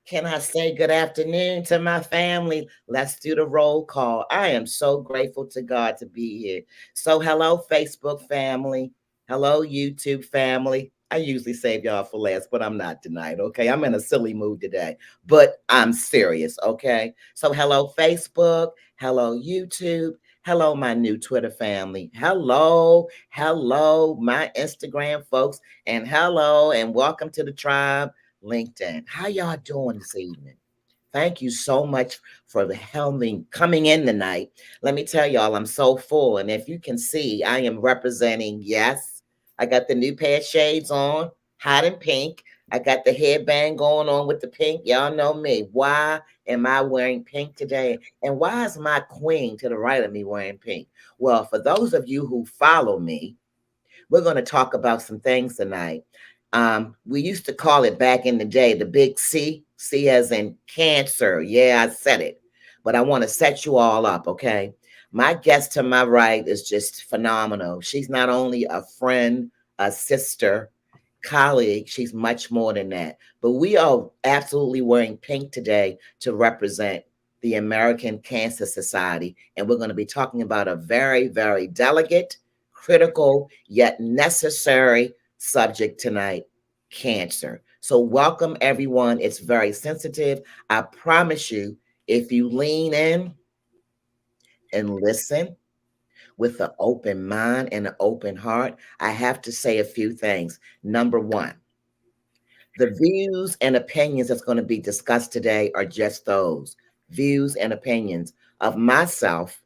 Can I say good afternoon to my family? Let's do the roll call. I am so grateful to God to be here. So, hello, Facebook family. Hello, YouTube family. I usually save y'all for last, but I'm not tonight, okay? I'm in a silly mood today, but I'm serious, okay? So, hello, Facebook. Hello, YouTube. Hello, my new Twitter family. Hello, my Instagram folks. And hello, and welcome to the tribe LinkedIn. How y'all doing this evening? Thank you so much for the helming coming in tonight. Let me tell y'all, I'm so full. And if you can see, I am representing, yes, I got the new pair of shades on, hot and pink. I got the headband going on with the pink. Y'all know me. Why am I wearing pink today? And why is my queen to the right of me wearing pink? Well, for those of you who follow me, we're going to talk about some things tonight. We used to call it back in the day the big C, C as in cancer. Yeah, I said it. But I want to set you all up, okay? My guest to my right is just phenomenal. She's not only a friend, a sister, colleague, she's much more than that. But we are absolutely wearing pink today to represent the American Cancer Society. And we're going to be talking about a very, very delicate, critical, yet necessary subject tonight, cancer. So, welcome everyone. It's very sensitive. I promise you, if you lean in and listen with an open mind and an open heart, I have to say a few things. Number one, the views and opinions that's going to be discussed today are just those views and opinions of myself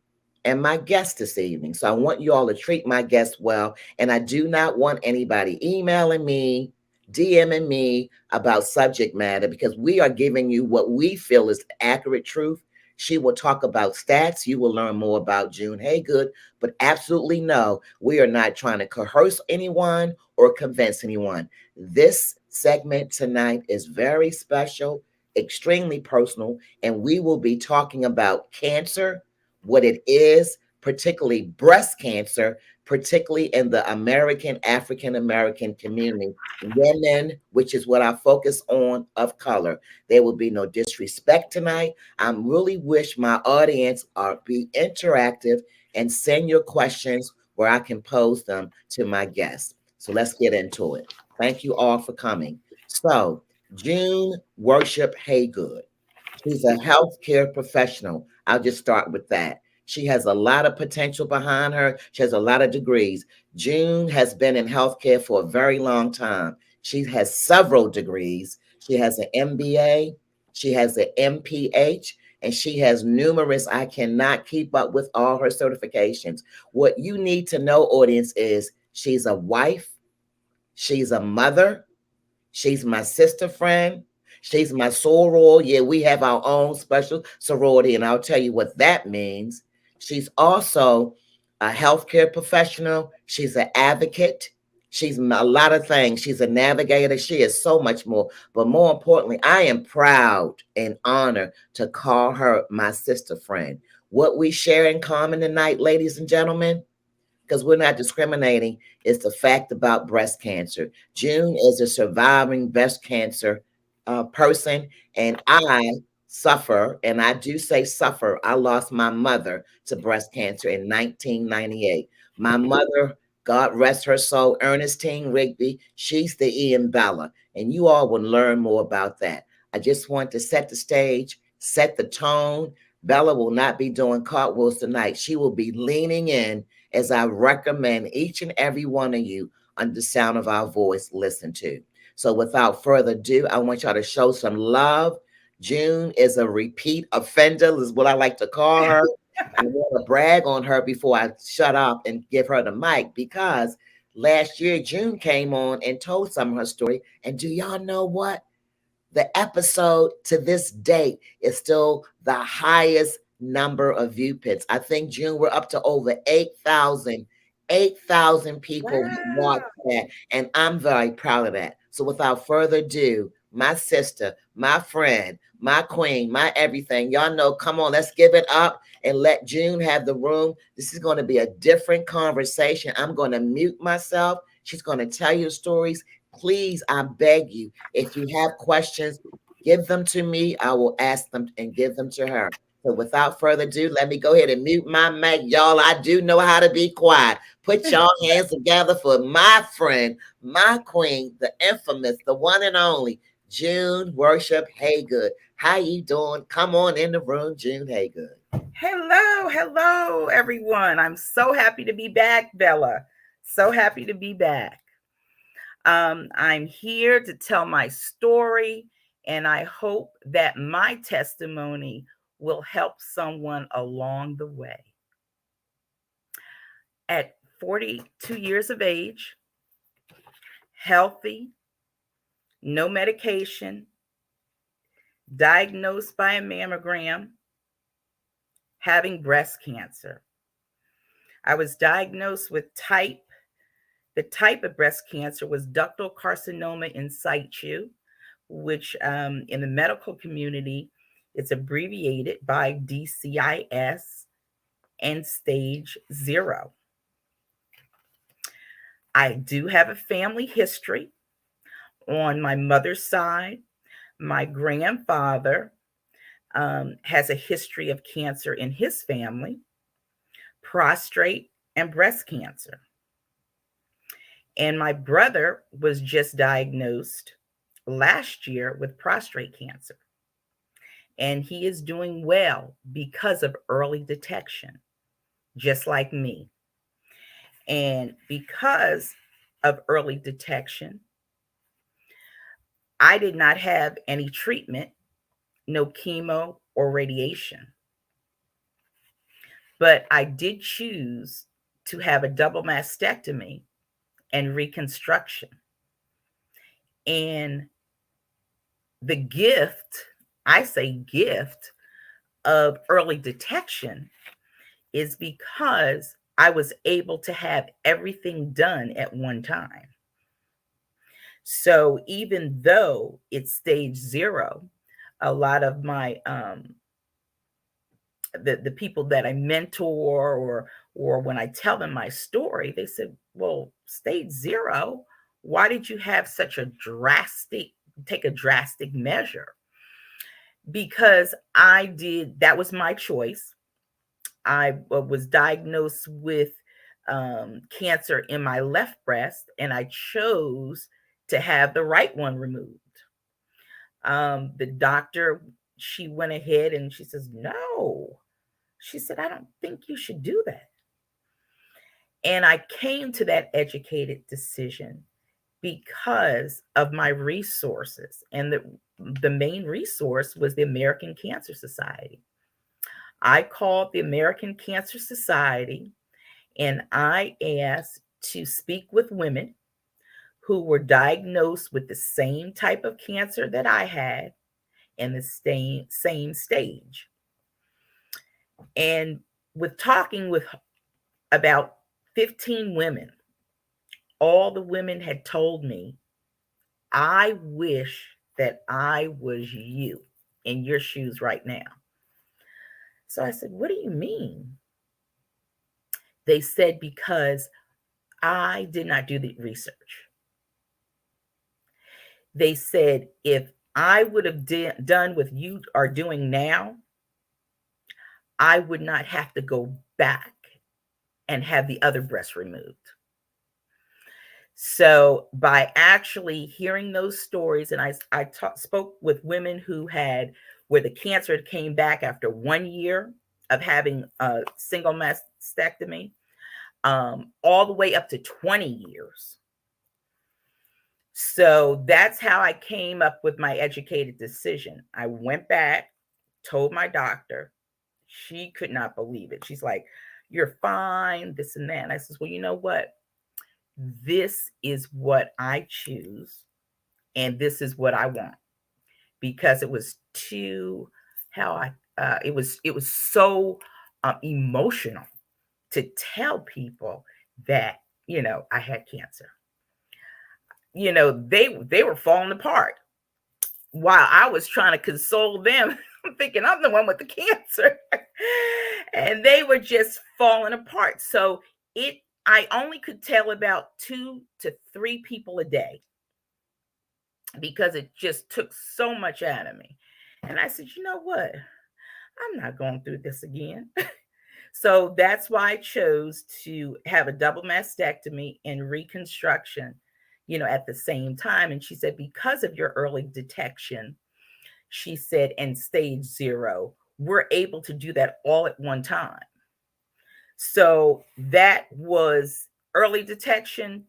and my guest this evening. So I want you all to treat my guest well. And I do not want anybody emailing me, DMing me about subject matter because we are giving you what we feel is accurate truth. She will talk about stats. You will learn more about June Haygood, but absolutely no, we are not trying to coerce anyone or convince anyone. This segment tonight is very special, extremely personal, and we will be talking about cancer, what it is, particularly breast cancer, particularly in the American, African American community, women, which is what I focus on, of color. There will be no disrespect tonight. I really wish my audience are be interactive and send your questions where I can pose them to my guests. So let's get into it. Thank you all for coming. So, June Worship Haygood. She's a healthcare professional. I'll just start with that. She has a lot of potential behind her. She has a lot of degrees. June has been in healthcare for a very long time. She has several degrees. She has an MBA, she has an MPH, and she has numerous. I cannot keep up with all her certifications. What you need to know, audience, is she's a wife, she's a mother, she's my sister friend. She's my soror. Yeah, we have our own special sorority, and I'll tell you what that means. She's also a healthcare professional. She's an advocate. She's a lot of things. She's a navigator. She is so much more. But more importantly, I am proud and honored to call her my sister friend. What we share in common tonight, ladies and gentlemen, because we're not discriminating, is the fact about breast cancer. June is a surviving breast cancer person, and I suffer, and I do say suffer. I lost my mother to breast cancer in 1998. My mother, God rest her soul, Ernestine Rigby, she's the Ian Bella, and you all will learn more about that. I just want to set the stage, set the tone. Bella will not be doing cartwheels tonight. She will be leaning in as I recommend each and every one of you under the sound of our voice listen to. So without further ado, I want y'all to show some love. June is a repeat offender, is what I like to call her. I want to brag on her before I shut up and give her the mic because last year June came on and told some of her story. And do y'all know what? The episode to this date is still the highest number of view pits. I think June we're up to over 8,000 people watch Wow. that, and I'm very proud of that. So without further ado, my sister, my friend, my queen, my everything, y'all know, come on, let's give it up and let June have the room. This is going to be a different conversation. I'm going to mute myself. She's going to tell you stories. Please, I beg you, if you have questions, give them to me, I will ask them and give them to her. So without further ado, let me go ahead and mute my mic. Y'all, I do know how to be quiet. Put y'all hands together for my friend, my queen, the infamous, the one and only, June Worship Haygood. How you doing? Come on in the room, June Haygood. Hello, everyone. I'm so happy to be back, Bella. So happy to be back. I'm here to tell my story, and I hope that my testimony will help someone along the way. At 42 years of age, healthy, no medication, diagnosed by a mammogram, having breast cancer. I was diagnosed with the type of breast cancer was ductal carcinoma in situ, which in the medical community, it's abbreviated by DCIS and stage 0. I do have a family history on my mother's side. My grandfather has a history of cancer in his family, prostate and breast cancer. And my brother was just diagnosed last year with prostate cancer. And he is doing well because of early detection, just like me. And because of early detection, I did not have any treatment, no chemo or radiation. But I did choose to have a double mastectomy and reconstruction. And the gift, I say gift, of early detection is because I was able to have everything done at one time. So even though it's stage 0, a lot of my the people that I mentor or when I tell them my story, they said, "Well, stage 0, why did you have such a take a drastic measure?" Because that was my choice. I was diagnosed with cancer in my left breast, and I chose to have the right one removed. The doctor, she went ahead and she says, "No." She said, "I don't think you should do that." And I came to that educated decision because of my resources. And the main resource was the American Cancer Society. I called the American Cancer Society and I asked to speak with women who were diagnosed with the same type of cancer that I had and the same stage. And with talking with about 15 women, all the women had told me, "I wish that I was you in your shoes right now." So I said, "What do you mean?" They said, "Because I did not do the research." They said, "If I would have done what you are doing now, I would not have to go back and have the other breast removed." So by actually hearing those stories, and spoke with women where the cancer came back after 1 year of having a single mastectomy, all the way up to 20 years. So that's how I came up with my educated decision. I went back, told my doctor. She could not believe it. She's like, "You're fine, this and that." And I says, "Well, you know what? This is what I choose, and this is what I want." Because it was too, how I, it was so emotional to tell people that, I had cancer. They were falling apart while I was trying to console them. I'm thinking I'm the one with the cancer. And they were just falling apart. So I only could tell about 2 to 3 people a day because it just took so much out of me. And I said, you know what? I'm not going through this again. So that's why I chose to have a double mastectomy and reconstruction, at the same time. And she said, because of your early detection, she said, and stage zero, we're able to do that all at one time. So that was early detection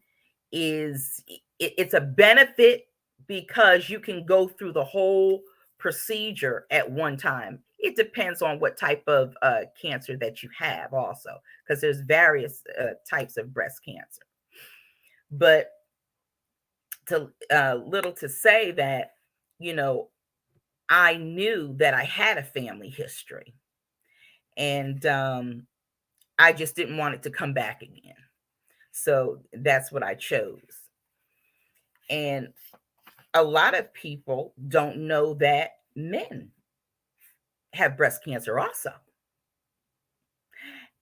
is it's a benefit because you can go through the whole procedure at one time. It depends on what type of cancer that you have also, because there's various types of breast cancer. But to little to say that, you know, I knew that I had a family history, and I just didn't want it to come back again. So that's what I chose. And a lot of people don't know that men have breast cancer also.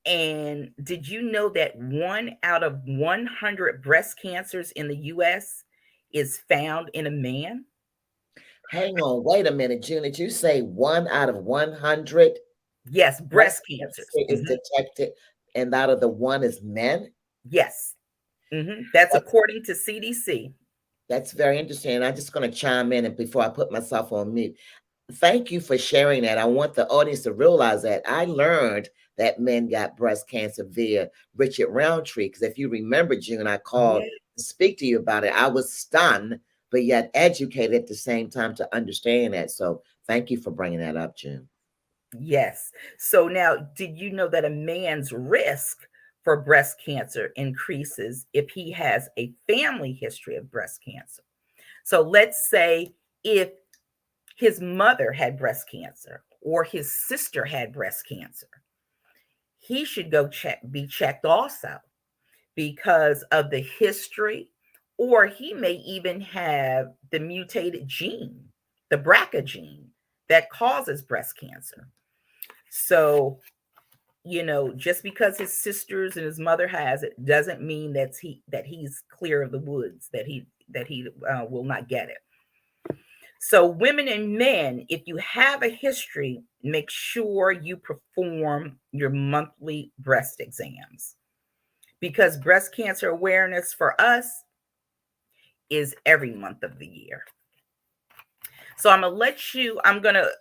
And did you know that 1 out of 100 breast cancers in the US is found in a man? Hang on, wait a minute, June. Did you say 1 out of 100 Yes, breast breast cancers. cancer is detected, and out of the one is men? Yes. That's That's according to CDC. that's very interesting. I'm just going to chime in and before I put myself on mute. Thank you for sharing that. I want the audience to realize that I learned that men got breast cancer via Richard Roundtree. Because if you remember, June, I called Yeah. to speak to you about it. I was stunned, but yet educated at the same time to understand that. So thank you for bringing that up, June. Yes. So now, did you know that a man's risk for breast cancer increases if he has a family history of breast cancer? So let's say if his mother had breast cancer or his sister had breast cancer, he should be checked also because of the history, or he may even have the mutated gene, the BRCA gene that causes breast cancer. So, just because his sisters and his mother has it doesn't mean that he's clear of the woods, that he will not get it. So, women and men, if you have a history, make sure you perform your monthly breast exams, because breast cancer awareness for us is every month of the year. So, I'm going to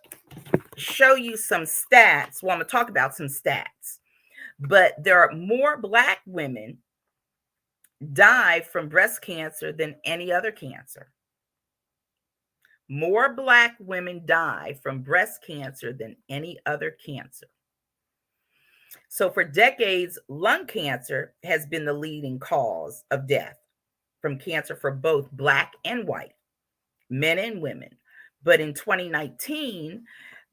show you some stats. Well, I'm going to talk about some stats, but there are more Black women die from breast cancer than any other cancer. More Black women die from breast cancer than any other cancer. So, for decades, lung cancer has been the leading cause of death from cancer for both Black and white, men and women. But in 2019,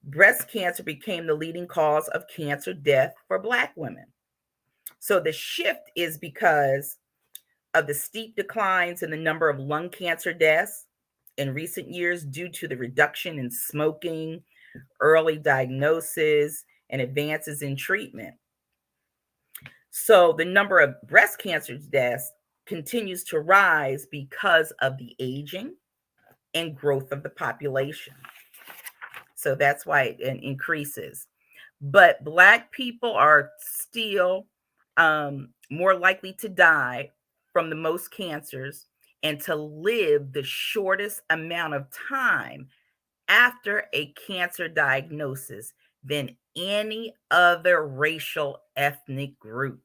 breast cancer became the leading cause of cancer death for Black women. So, the shift is because of the steep declines in the number of lung cancer deaths in recent years due to the reduction in smoking, early diagnosis, and advances in treatment. So the number of breast cancer deaths continues to rise because of the aging and growth of the population. So that's why it increases. But Black people are still more likely to die from the most cancers and to live the shortest amount of time after a cancer diagnosis than any other racial ethnic group.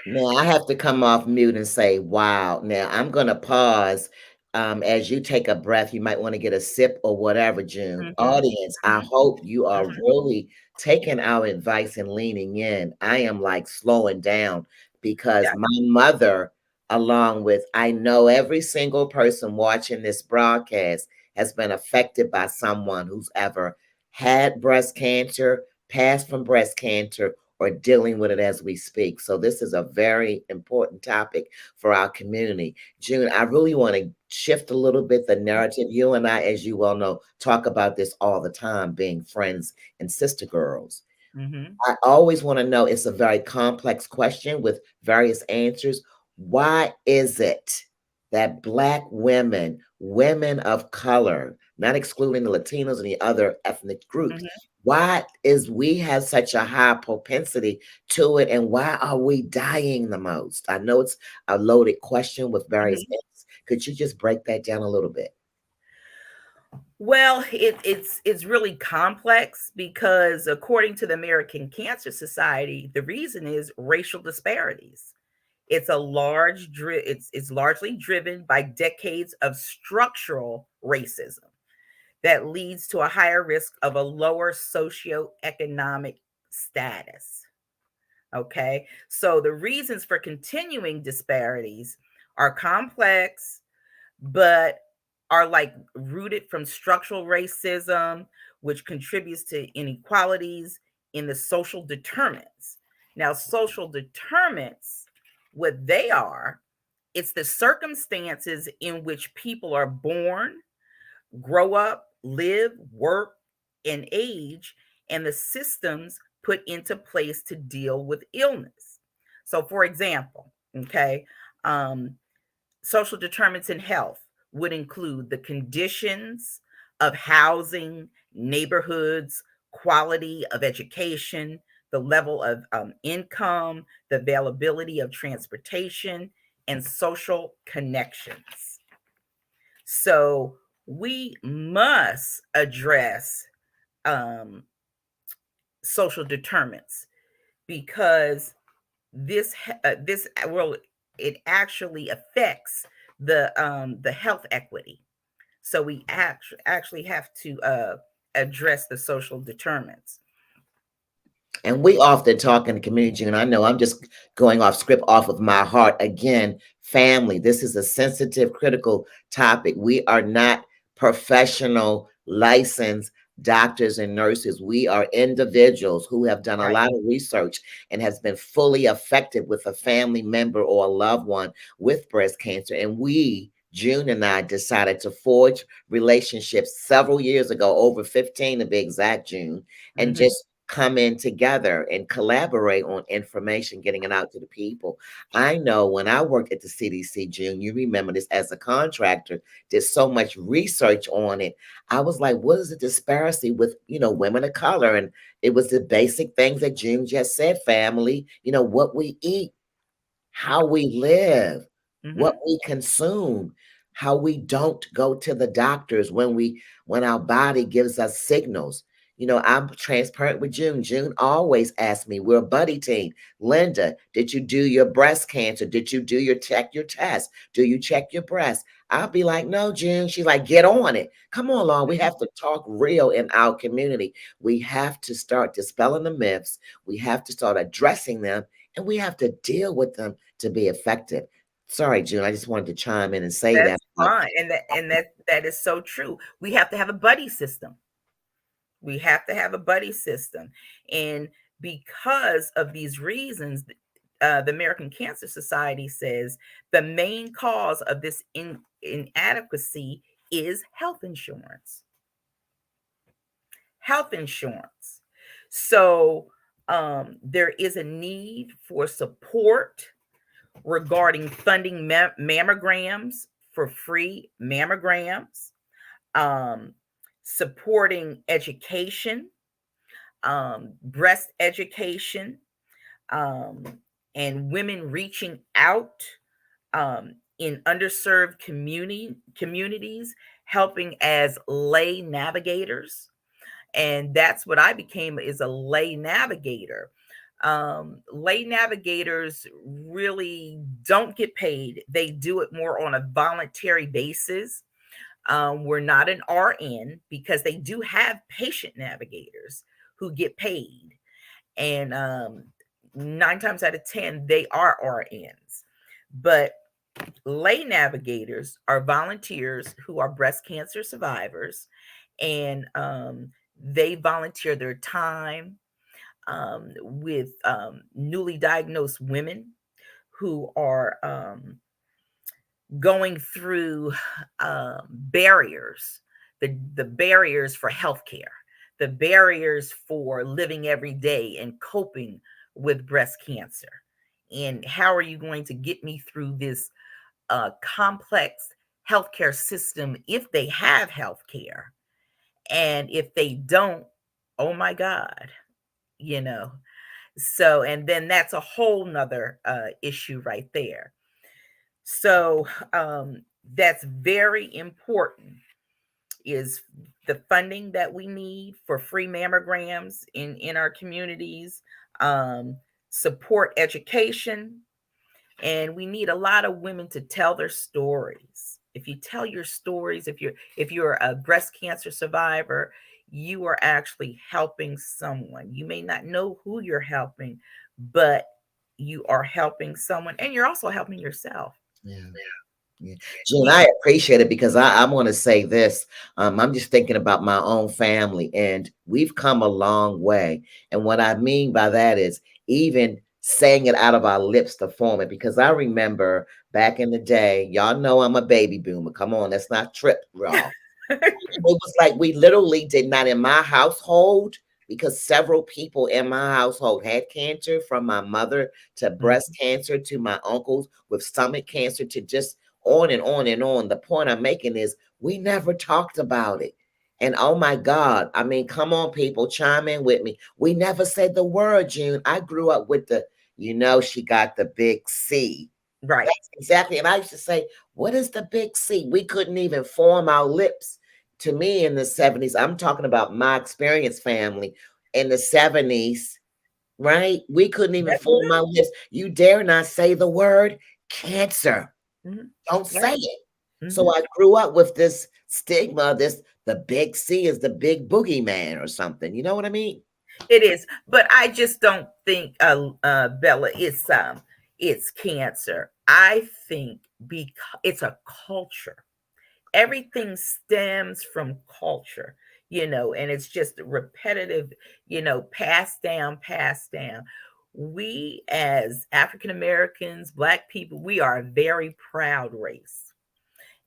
Now I have to come off mute and say, wow. Now I'm going to pause. As you take a breath, you might want to get a sip or whatever, June. Mhm, Audience, I mhm, hope you are mhm. really taking our advice and leaning in. I am like slowing down because Yeah. my mother, along with I know every single person watching this broadcast, has been affected by someone who's ever had breast cancer, passed from breast cancer, or dealing with it as we speak. So this is a very important topic for our community. June, I really want to shift a little bit the narrative. You and I, as you well know, talk about this all the time, being friends and sister girls. Mhm. I always want to know, it's a very complex question with various answers. Why is it that Black women, women of color, not excluding the Latinos and the other ethnic groups, Mhm. why is we have such a high propensity to it, and why are we dying the most? I know it's a loaded question with various Mhm. ends. Could you just break that down a little bit? Well, it's really complex because according to the American Cancer Society, the reason is racial disparities. It's largely driven by decades of structural racism that leads to a higher risk of a lower socioeconomic status. Okay. So the reasons for continuing disparities are complex, but are like rooted from structural racism, which contributes to inequalities in the social determinants. Now, social determinants, what they are, it's the circumstances in which people are born, grow up, live, work, and age, and the systems put into place to deal with illness. So, for example, okay, um, social determinants in health would include the conditions of housing, neighborhoods, quality of education, the level of income, the availability of transportation, and social connections. So we must address um, social determinants because this well, it actually affects the health equity. So we actually have to address the social determinants. And we often talk in the community, and I know I'm just going off script off of my heart again. Family, this is a sensitive, critical topic. We are not professional, licensed doctors and nurses. We are individuals who have done a Right. lot of research and has been fully affected with a family member or a loved one with breast cancer. And we, June and I, decided to forge relationships several years ago, over 15 to be exact, June, and Hmm. just come in together and collaborate on information, getting it out to the people. I know when I worked at the CDC, June, you remember this as a contractor, did so much research on it. I was like, what is the disparity with, women of color? And it was the basic things that June just said, family, what we eat, how we live, what Hmm. we consume, how we don't go to the doctors when our body gives us signals. I'm transparent with June. June always asks me, we're a buddy team. Linda, did you do your breast cancer? Did you do your test? Do you check your breast? I'll be like, no, June. She's like, get on it. Come on, Lauren. We have to talk real in our community. We have to start dispelling the myths. We have to start addressing them, and we have to deal with them to be effective. Sorry, June. I just wanted to chime in and say that. That's fine, and that is so true. We have to have a buddy system. We have to have a buddy system, and because of these reasons, the American Cancer Society says the main cause of this inadequacy is health insurance. Health insurance. So there is a need for support regarding funding mammograms for free mammograms, um, supporting education, breast education, um, and women reaching out in underserved communities, helping as lay navigators. And that's what I became, is a lay navigator. Lay navigators really don't get paid. They do it more on a voluntary basis. We're not an RN because they do have patient navigators who get paid. And 9 times out of 10, they are RNs. But lay navigators are volunteers who are breast cancer survivors, and they volunteer their time with newly diagnosed women who are going through barriers, the barriers for healthcare, the barriers for living every day and coping with breast cancer. And how are you going to get me through this complex healthcare system if they have healthcare. And if they don't, oh my God, you know. So, and then that's a whole nother issue right there. So, that's very important is the funding that we need for free mammograms in our communities, um, support education, and we need a lot of women to tell their stories. If you tell your stories, if you're a breast cancer survivor, you are actually helping someone. You may not know who you're helping, but you are helping someone, and you're also helping yourself. Yeah. Yeah. June, You I appreciate it because I want to say this. I'm just thinking about my own family, and we've come a long way. And what I mean by that is even saying it out of our lips to form it. Because I remember back in the day, y'all know I'm a baby boomer. Come on, let's not trip, y'all. It was like we literally did not in my household because several people in my household had cancer, from my mother to breast cancer to my uncles with stomach cancer to just on and on and on. The point I'm making is we never talked about it. And oh my God, I mean, come on, people, chime in with me. We never said the word, June. I grew up with she got the big C. right. That's exactly. And I used to say, what is the big C? We couldn't even form our lips. To me, in the 70s, I'm talking about my experience family in the 70s, right? We couldn't even That's form our lips. You dare not say the word cancer. mhm, Don't say right. it. So Mhm. I grew up with this stigma, the big C is the big boogeyman or something. You know what I mean? It is, but I just don't think, Bella, it's cancer. I think because it's a culture. Everything stems from culture, and it's just repetitive, passed down. We as African Americans, Black people, we are a very proud race.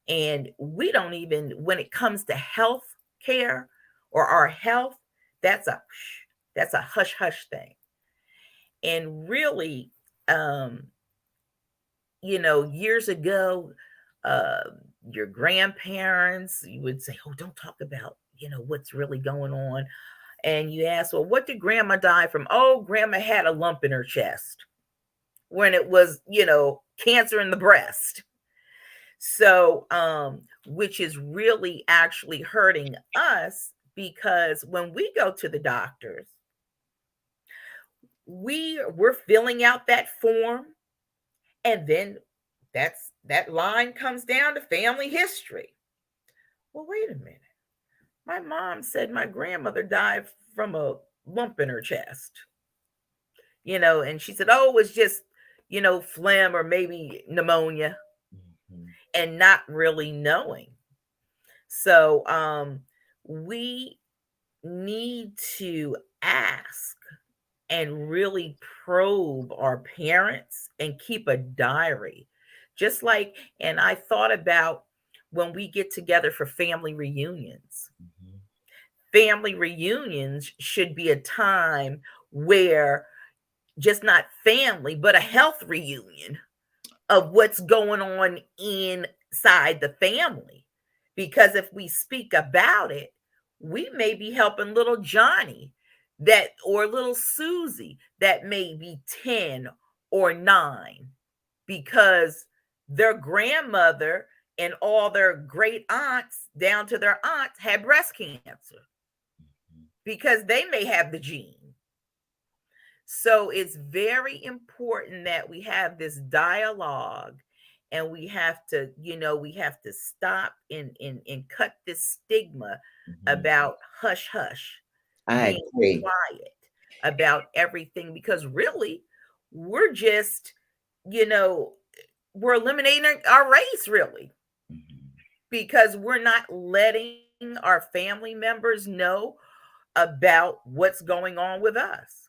And we don't even, when it comes to health care or our health, that's a that's a hush hush thing. And really, um, years ago, uh, your grandparents, you would say, "Oh, don't talk about what's really going on." And you ask, "Well, what did Grandma die from?" "Oh, Grandma had a lump in her chest," when it was cancer in the breast. So, which is really actually hurting us because when we go to the doctors, we're filling out that form, and then that line comes down to family history. Well, wait a minute. My mom said my grandmother died from a lump in her chest, and she said, "Oh, it was just, phlegm or maybe pneumonia," Mhm. and not really knowing. So, we need to ask and really probe our parents and keep a diary. Just like, and I thought about when we get together for family reunions. Mhm. Family reunions should be a time where just not family, but a health reunion of what's going on inside the family. Because if we speak about it, we may be helping little Johnny that or little Susie that may be 10 or 9 because their grandmother and all their great aunts down to their aunts had breast cancer because they may have the gene. So it's very important that we have this dialogue, and we have to stop and cut this stigma Mhm. about hush hush, I being agree. quiet about everything because really we're just, you know, we're eliminating our race really Mhm. because we're not letting our family members know about what's going on with us.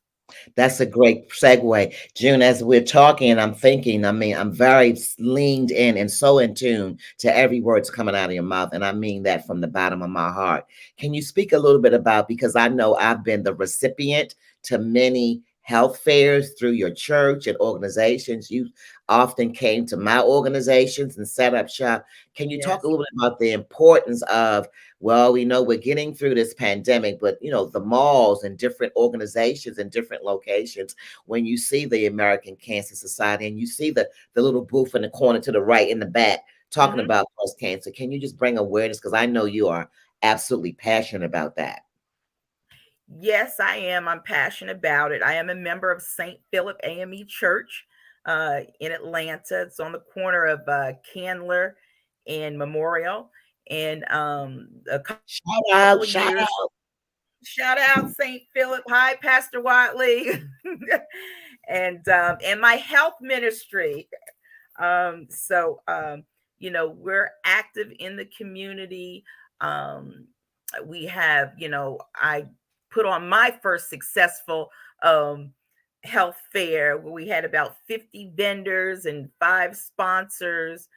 That's a great segue. June, as we're talking, I'm thinking, I mean, I'm very leaned in and so in tune to every word's coming out of your mouth. And I mean that from the bottom of my heart. Can you speak a little bit about, because I know I've been the recipient to many health fairs through your church and organizations. You often came to my organizations and set up shop. Can you talk a Yes. little bit about the importance of, well, we know we're getting through this pandemic, but the malls and different organizations and different locations, when you see the American Cancer Society and you see the little booth in the corner to the right in the back talking Mhm. about breast cancer, can you just bring awareness? Because I know you are absolutely passionate about that. Yes, I am. I'm passionate about it. I am a member of St. Philip AME Church in Atlanta. It's on the corner of Candler and Memorial. And a Shout couple out, of shout years, out. shout out St. Philip. Hi, Pastor Watley. And my health ministry. We're active in the community. Um, we have, I put on my first successful um, health fair where we had about 50 vendors and 5 sponsors.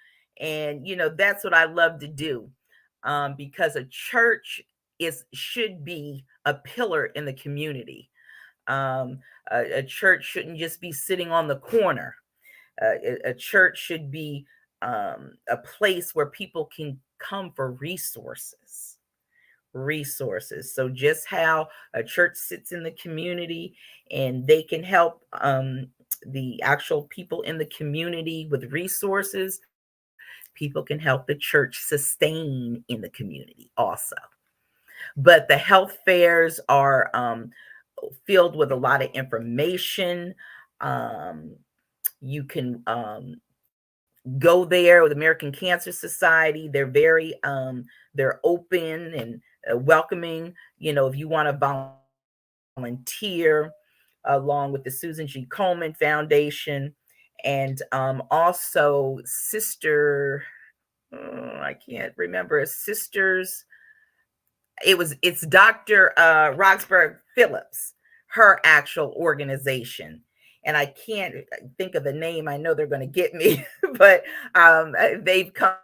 And, that's what I love to do because a church should be a pillar in the community. Um, a church shouldn't just be sitting on the corner. A church should be a place where people can come for resources. So just how a church sits in the community and they can help the actual people in the community with resources, people can help the church sustain in the community also. But the health fairs are filled with a lot of information. Um, you can go there with American Cancer Society. They're very they're open and welcoming. If you want to volunteer along with the Susan G. Komen Foundation, and also Sister, I can't remember, sisters, it's Dr. Roxburgh Phillips, her actual organization. And I can't think of the name. I know they're going to get me, but they've come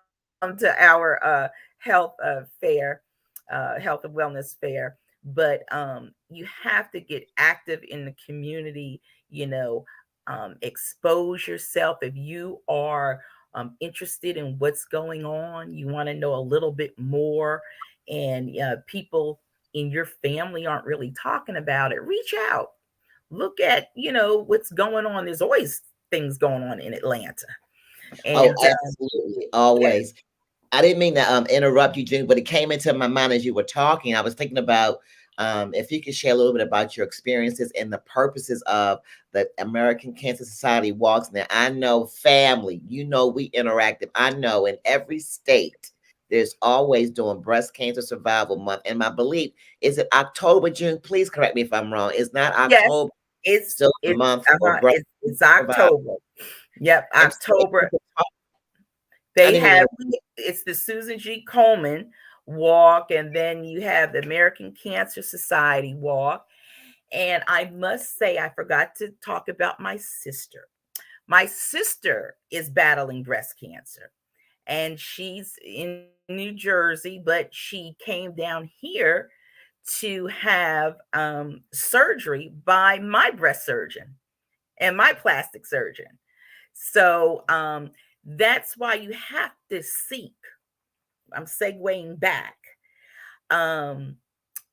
to our health fair, health and wellness fair. But you have to get active in the community, expose yourself. If you are interested in what's going on, you want to know a little bit more, and people in your family aren't really talking about it, reach out. Look at, what's going on. There's always things going on in Atlanta. Oh, And absolutely, yeah, always. I didn't mean to interrupt you, June, but it came into my mind as you were talking. I was thinking about if you could share a little bit about your experiences and the purposes of the American Cancer Society walks. Now, I know family, we interactive. I know in every state, there's always doing Breast Cancer Survival Month. And my belief is it October, June? Please correct me if I'm wrong. It's not yes, October, it's still the it's month for breast it's survival. October. Yep, And so if you October. could talk, I They didn't mean have to. it's the Susan G. Komen walk, and then you have the American Cancer Society walk. And I must say, I forgot to talk about my sister. My sister is battling breast cancer, and she's in New Jersey, but she came down here to have surgery by my breast surgeon and my plastic surgeon. So that's why you have to seek. I'm segueing back. Um,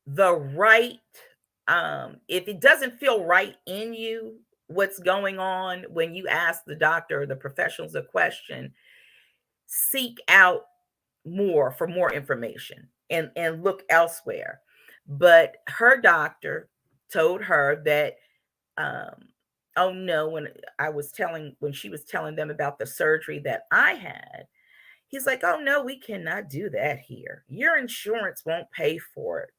the right, if it doesn't feel right in you, what's going on when you ask the doctor or the professionals a question, seek out more for more information and look elsewhere. But her doctor told her that oh no, when she was telling them about the surgery that I had, he's like, oh no, we cannot do that here. Your insurance won't pay for it.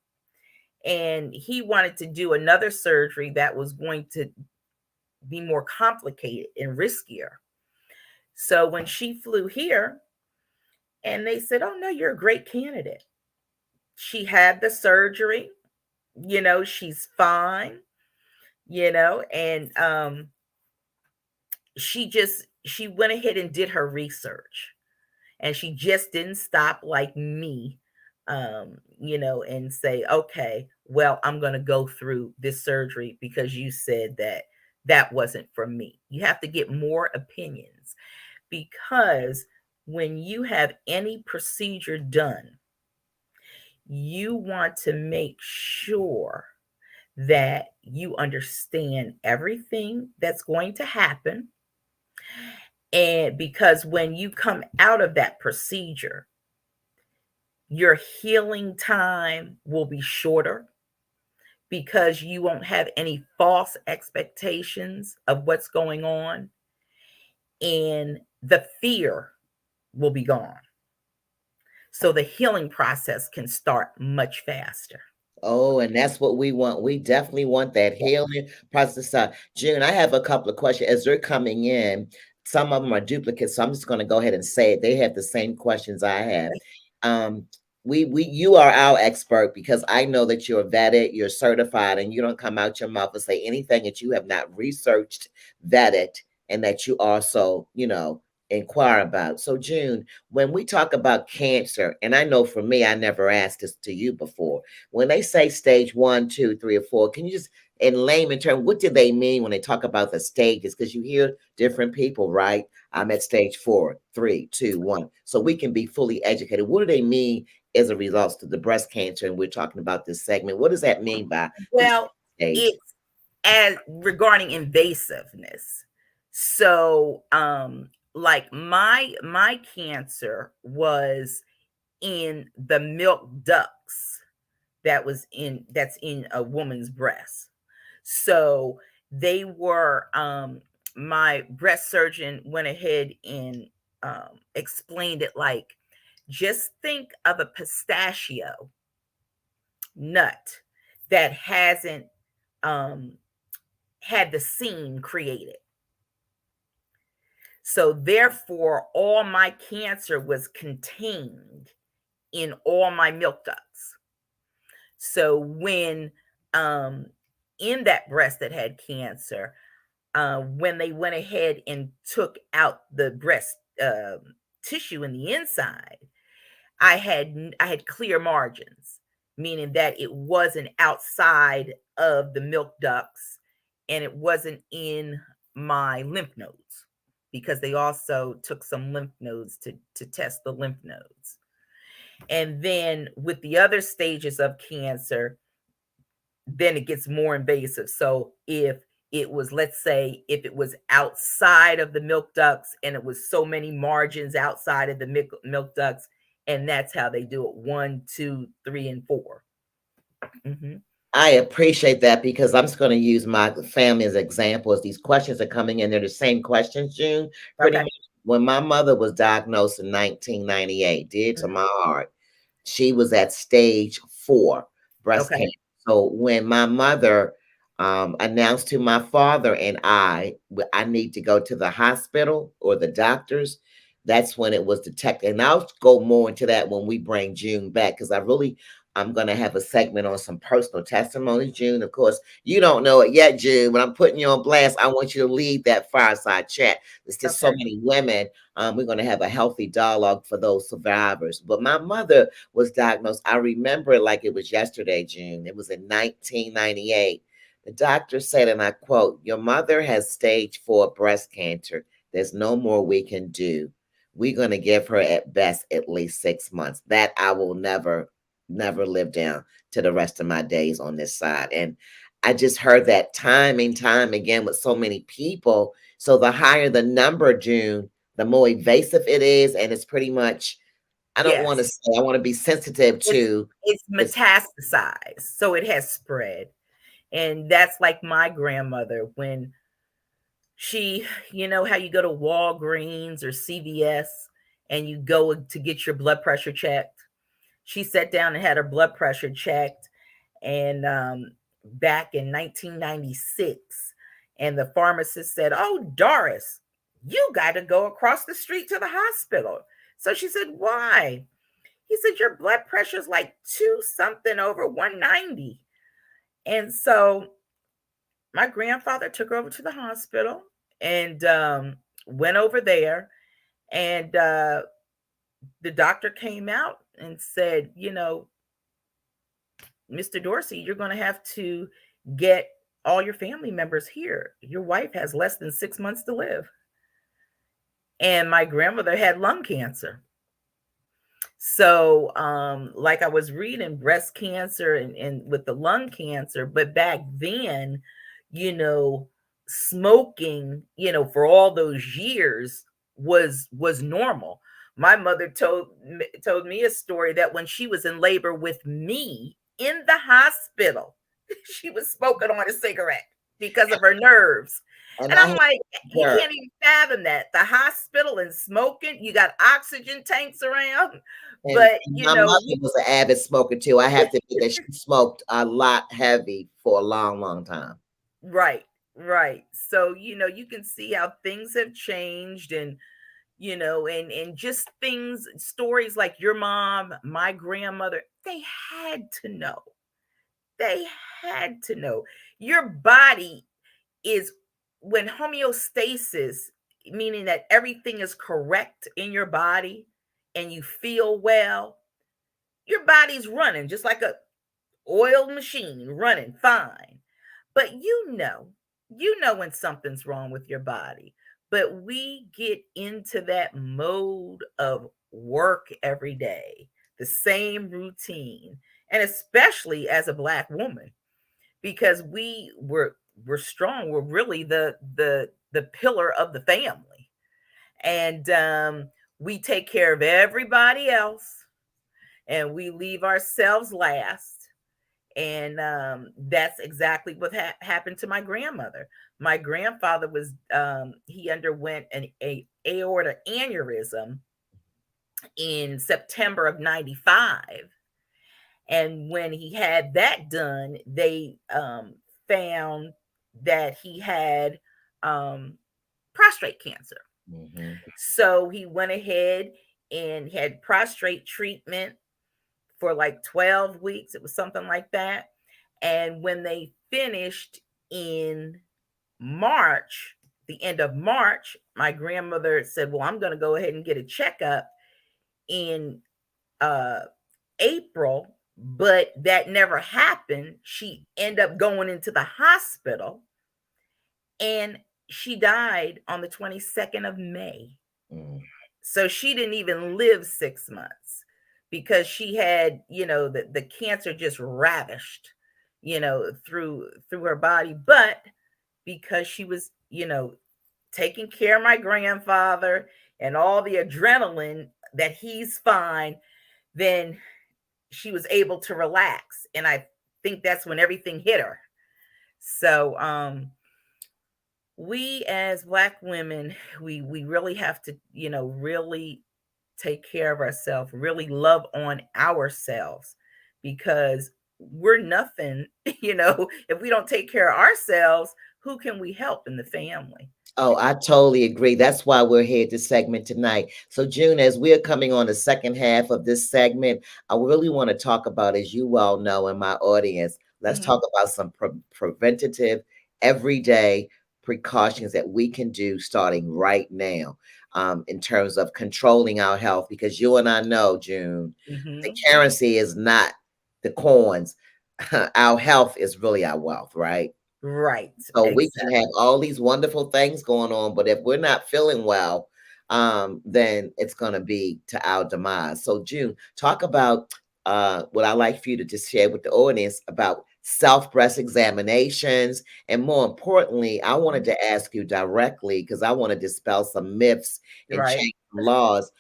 And he wanted to do another surgery that was going to be more complicated and riskier. So when she flew here, and they said, oh no, you're a great candidate. She had the surgery, she's fine, and she went ahead and did her research, and she just didn't stop like me, and say, okay, well, I'm going to go through this surgery because you said that that wasn't for me. You have to get more opinions, because when you have any procedure done, you want to make sure that you understand everything that's going to happen. And because when you come out of that procedure, your healing time will be shorter, because you won't have any false expectations of what's going on, and the fear will be gone. So the healing process can start much faster. Oh, and that's what we want. We definitely want that healing process. June, I have a couple of questions as they're coming in. Some of them are duplicates, so I'm just going to go ahead and say it. They have the same questions I have. Um, you are our expert because I know that you're vetted, you're certified, and you don't come out your mouth and say anything that you have not researched, vetted, and that you also, inquire about. So, June, when we talk about cancer, and I know for me, I never asked this to you before, when they say stage one, two, three, or four, can you just, in layman terms, what do they mean when they talk about the stages? Because you hear different people, right? I'm at stage four, three, two, one. So we can be fully educated. What do they mean as a result to the breast cancer? And we're talking about this segment. What does that mean by these Well, stages? it's as regarding invasiveness. So, like my cancer was in the milk ducts that's in a woman's breast. So they were my breast surgeon went ahead and explained it like, just think of a pistachio nut that hasn't um, had the seam created. So therefore, all my cancer was contained in all my milk ducts. So when um, in that breast that had cancer, when they went ahead and took out the breast tissue in the inside, I had clear margins, meaning that it wasn't outside of the milk ducts, and it wasn't in my lymph nodes, because they also took some lymph nodes to test the lymph nodes. And then with the other stages of cancer, then it gets more invasive. So if it was, let's say, if it was outside of the milk ducts and it was so many margins outside of the milk ducts, and that's how they do it: one, two, three, and 4. Hmm. I appreciate that because I'm just going to use my family as example as these questions are coming in. They're the same questions, June. Pretty Okay. much when my mother was diagnosed in 1998, dear to Hmm. my heart, she was at stage four breast Okay. cancer. So when my mother announced to my father and I need to go to the hospital or the doctors, that's when it was detected. And I'll go more into that when we bring June back because I'm going to have a segment on some personal testimony, June. Of course, you don't know it yet, June, but I'm putting you on blast. I want you to lead that fireside chat. There's just so Okay. many women. We're going to have a healthy dialogue for those survivors. But my mother was diagnosed. I remember it like it was yesterday, June. It was in 1998. The doctor said, and I quote, "Your mother has stage four breast cancer. There's no more we can do. We're going to give her at best at least 6 months." That I will never live down to the rest of my days on this side. And I just heard that time and time again with so many people. So the higher the number, June, the more evasive it is. And it's pretty much, I don't want to Yes. say, I want to be sensitive It's to it's it's metastasized, so it has spread. And that's like my grandmother when she, you know how you go to Walgreens or CVS and you go to get your blood pressure checked? She sat down and had her blood pressure checked, and back in 1996, and the pharmacist said, "Oh, Doris, you got to go across the street to the hospital." So she said, "Why?" He said, "Your blood pressure is like 2 something over 190." And so my grandfather took her over to the hospital, and went over there, and the doctor came out and said, Mr. Dorsey, you're going to have to get all your family members here. Your wife has less than 6 months to live. And my grandmother had lung cancer. So, like I was reading breast cancer and with the lung cancer, but back then, you know, smoking, for all those years was normal. My mother told me a story that when she was in labor with me in the hospital, she was smoking on a cigarette because of her nerves. And And I I'm have like, you her, can't even fathom that. The hospital and smoking, you got oxygen tanks around. But, and my mother was an avid smoker too. I have to admit that she smoked a lot heavy for a long, long time. right, right. So, you can see how things have changed and, and just things, stories like your mom, my grandmother, they had to know. They had to know. Your body is when homeostasis, meaning that everything is correct in your body and you feel well, your body's running just like a oiled machine running fine. But you know when something's wrong with your body. But we get into that mode of work every day, the same routine, and especially as a Black woman, because we're strong. We're really the pillar of the family, and we take care of everybody else, and we leave ourselves last. And that's exactly what happened to my grandmother. My grandfather was he underwent a aorta aneurysm in September of 95. And when he had that done, they found that he had um, prostate cancer. Hmm. So he went ahead and had prostate treatment for like 12 weeks. It was something like that. And when they finished in March, the end of March, my grandmother said, well, I'm going to go ahead and get a checkup in uh, April, but that never happened. She ended up going into the hospital and she died on the 22nd of May. Mm. So she didn't even live 6 months because she had, the cancer just ravished, through her body. But because she was, taking care of my grandfather and all the adrenaline that he's fine, then she was able to relax. And I think that's when everything hit her. So we as Black women, we really have to, really take care of ourselves, really love on ourselves, because we're nothing, if we don't take care of ourselves, who can we help in the family? Oh, I totally agree. That's why we're here at this segment tonight. So, June, as we're coming on the second half of this segment, I really want to talk about, as you all know, in my audience, let's Hmm. talk about some preventative, everyday precautions that we can do starting right now, in terms of controlling our health. Because you and I know, June, the Hmm. currency is not the coins. Our health is really our wealth, right? Right. So we can have Exactly. all these wonderful things going on, but if we're not feeling well, then it's going to be to our demise. So, June, talk about what I like for you to just share with the audience about self breast examinations, and more importantly, I wanted to ask you directly because I want to dispel some myths and Right. change some laws.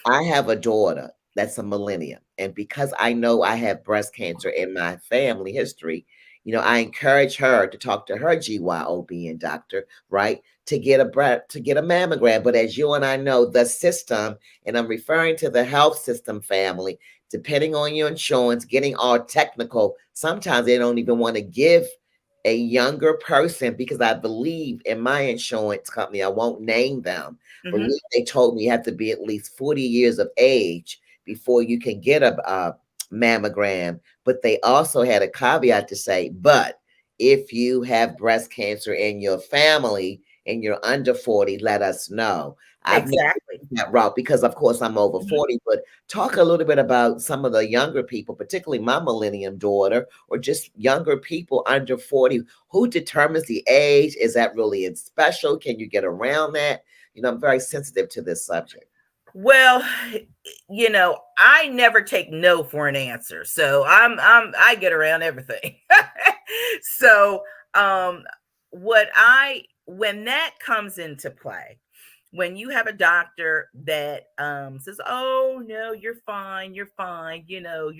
I have a daughter that's a millennium. And because I know I have breast cancer in my family history, I encourage her to talk to her GYOB doctor, right? To get a mammogram. But as you and I know, the system, and I'm referring to the health system family, depending on your insurance, getting all technical, sometimes they don't even want to give a younger person, because I believe in my insurance company, I won't name them, Hmm. believe they told me you have to be at least 40 years of age before you can get a mammogram. But they also had a caveat to say, but if you have breast cancer in your family and you're under 40, let us know. I've never Exactly. been that route because, of course, I'm over Mhm. 40. But talk a little bit about some of the younger people, particularly my millennium daughter, or just younger people under 40. Who determines the age? Is that really special? Can you get around that? I'm very sensitive to this subject. Well, I never take no for an answer. So I get around everything. So, um what I when that comes into play, when you have a doctor that says, "Oh no, you're fine. Your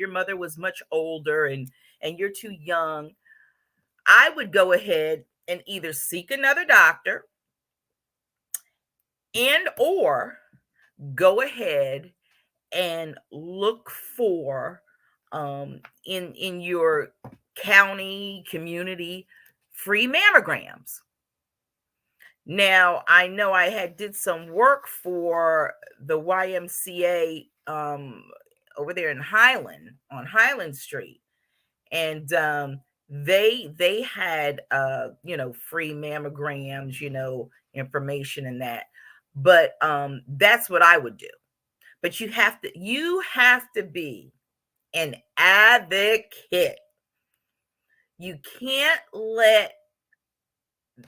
mother was much older and you're too young," I would go ahead and either seek another doctor and or go ahead and look for in your county community free mammograms. Now I know I had did some work for the YMCA over there in Highland on Highland Street, and they had free mammograms, information and that. But that's what I would do. But you have to be an advocate. You can't let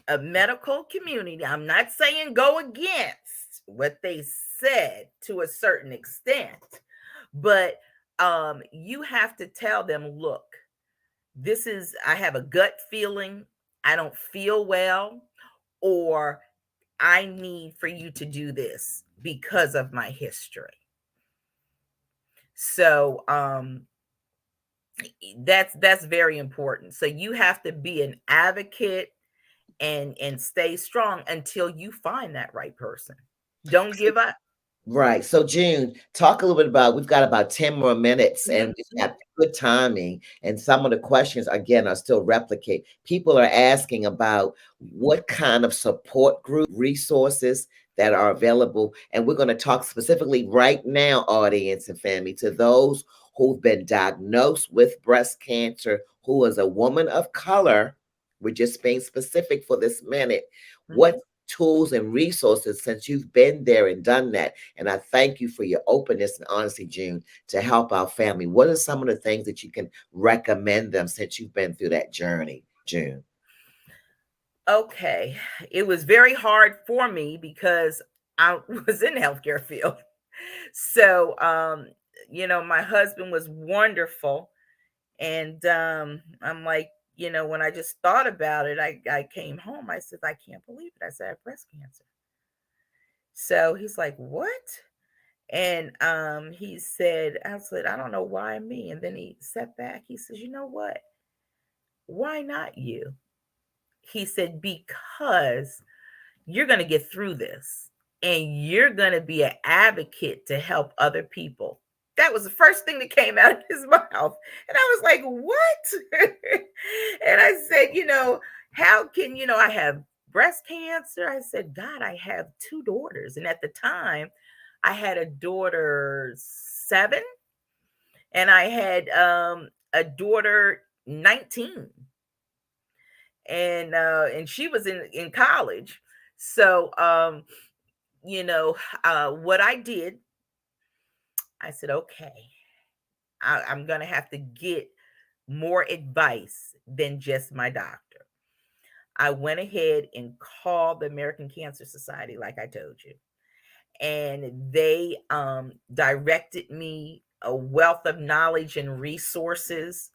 a medical community, I'm not saying go against what they said to a certain extent, but you have to tell them, look, I have a gut feeling, I don't feel well, or I need for you to do this because of my history. So that's very important. So you have to be an advocate and stay strong until you find that right person. Don't give up. Right. So, June, talk a little bit about, we've got about 10 more minutes and we've Mhm. got good timing. And some of the questions, again, are still replicate. People are asking about what kind of support group resources that are available. And we're going to talk specifically right now, audience and family, to those who've been diagnosed with breast cancer, who is a woman of color. We're just being specific for this minute. What Mhm. tools and resources, since you've been there and done that, and I thank you for your openness and honesty, June, to help our family. What are some of the things that you can recommend them since you've been through that journey, June? Okay. It was very hard for me because I was in the healthcare field. So, my husband was wonderful. And I'm like, when I just thought about it, I came home. I said, I can't believe it. I said, I have breast cancer. So he's like, what? And he said, I said, I don't know why me. And then he sat back. He says, you know what? Why not you? He said, because you're going to get through this and you're going to be an advocate to help other people. That was the first thing that came out of his mouth. And I was like, what? And I said, how can, I have breast cancer? I said, God, I have two daughters. And at the time, I had a daughter 7 and I had a daughter 19, and she was in college. So you know what I did, I said, okay, I'm gonna have to get more advice than just my doctor. I went ahead and called the American Cancer Society, like I told you, and they directed me a wealth of knowledge and resources.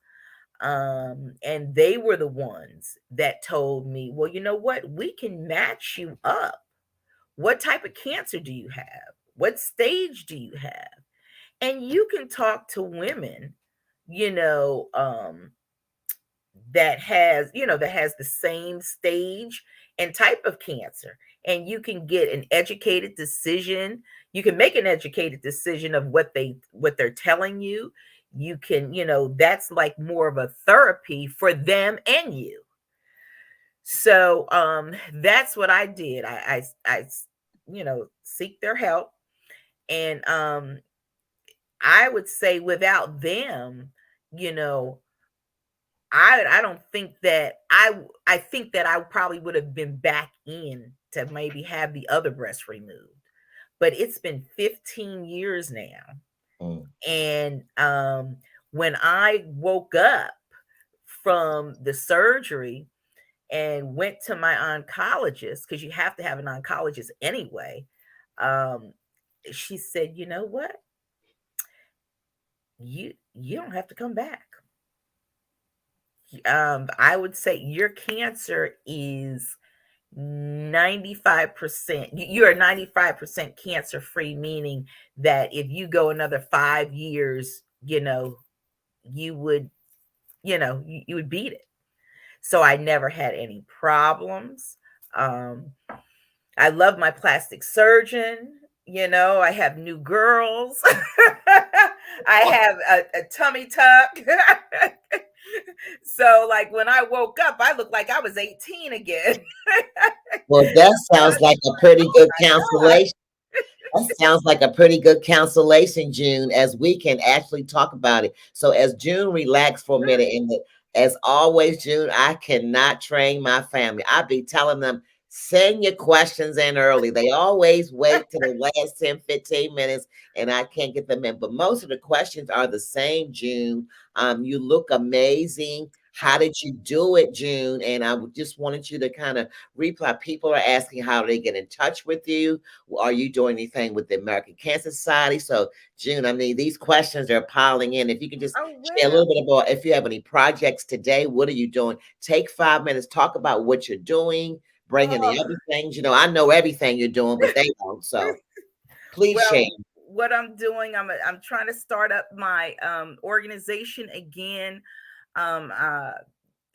And they were the ones that told me, well, you know what, we can match you up. What type of cancer do you have? What stage do you have? And you can talk to women, you know, that has the same stage and type of cancer, and you can get an educated decision. You can make an educated decision of what they're telling you. You can, that's like more of a therapy for them and you. So that's what I did. I seek their help. And I would say without them, you know, I don't think that I think that I probably would have been back in to maybe have the other breast removed. but it's been 15 years now. Mm. And when I woke up from the surgery and went to my oncologist, because you have to have an oncologist anyway, um, she said, "You know what? You don't have to come back. I would say your cancer is 95%. You're 95% cancer free, meaning that if you go another 5 years, you would, you would beat it." So I never had any problems. Um, I love my plastic surgeon. I have new girls. I have a tummy tuck. So, like, when I woke up, I looked like I was 18 again. Well, that I sounds was like a like, pretty oh good my God. cancellation. That sounds like a pretty good cancellation, June, as we can actually talk about it. So as June relax for a Sure. minute, as always, June, I cannot train my family. I be telling them, send your questions in early. They always wait to the last 10, 15 minutes, and I can't get them in. But most of the questions are the same, June. You look amazing. How did you do it, June? And just wanted you to kind of reply. People are asking how they get in touch with you. Are you doing anything with the American Cancer Society? So, June, I mean, these questions are piling in. If you can just Oh, share a well. little bit about if you have any projects today, what are you doing? Take 5 minutes, talk about what you're doing, bring in the Oh, other things. I know everything you're doing, but they don't. So, please share. well, what I'm doing, I'm trying to start up my organization again. Um, uh,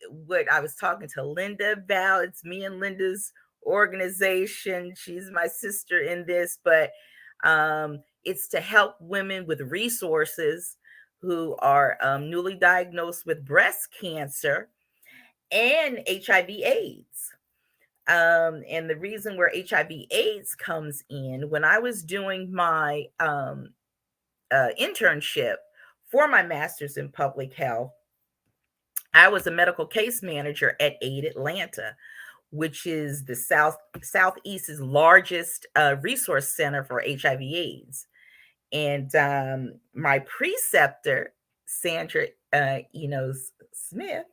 what I was talking to Linda about. It's me and Linda's organization. She's my sister in this, but it's to help women with resources who are newly diagnosed with breast cancer and HIV/AIDS. And the reason where HIV/AIDS comes in, when I was doing my internship for my master's in public health, I was a medical case manager at Aid Atlanta, which is the Southeast's largest resource center for HIV/AIDS. And my preceptor, Sandra Enos Smith,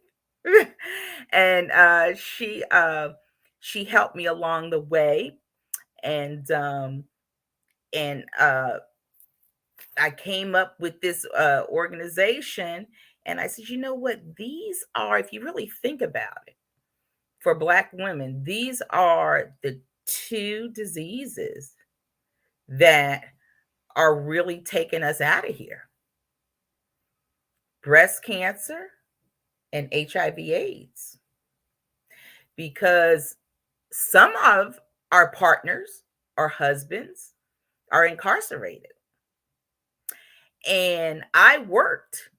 and she helped me along the way, and I came up with this organization, and I said, you know what? These are, if you really think about it, for Black women, these are the two diseases that are really taking us out of here: breast cancer and HIV/AIDS. Because some of our partners, our husbands, are incarcerated. And I worked